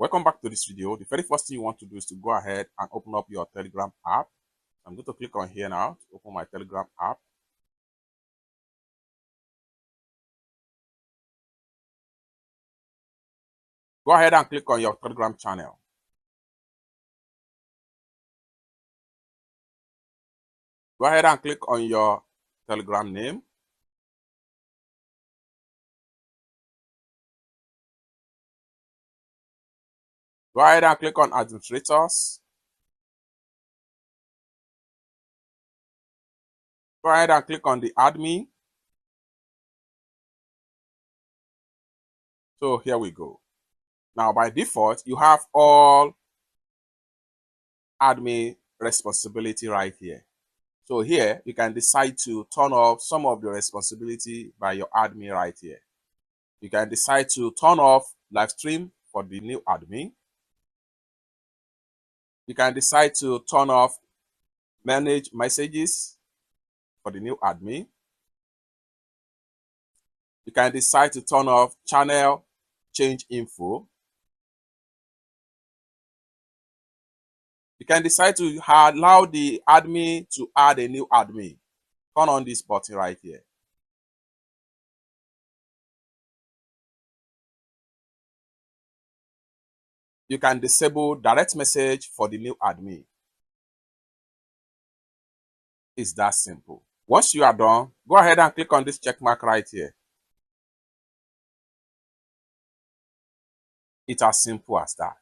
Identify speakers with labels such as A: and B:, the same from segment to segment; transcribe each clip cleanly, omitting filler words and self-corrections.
A: Welcome back to this video. The very first thing you want to do is to go ahead and open up your Telegram app. I'm going to click on here now to open my Telegram app. Go ahead and click on your Telegram channel. Go ahead and click on your Telegram name. Go ahead and click on administrators. Go ahead and click on the admin. So here we go. Now by default, you have all admin responsibility right here. So here you can decide to turn off some of the responsibility by your admin right here. You can decide to turn off live stream for the new admin. You can decide to turn off manage messages for the new admin. You can decide to turn off channel change info. You can decide to allow the admin to add a new admin. Turn on this button right here. You can disable direct message for the new admin. It's that simple. Once you are done, go ahead and click on this check mark right here. It's as simple as that.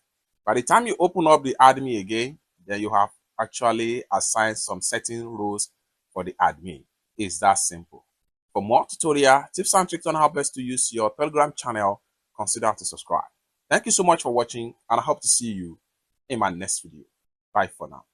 A: By the time you open up the admin again, then you have actually assigned some certain roles for the admin. It's that simple. For more tutorial tips and tricks on how best to use your Telegram channel, consider to subscribe. Thank you so much for watching, and I hope to see you in my next video. Bye for now.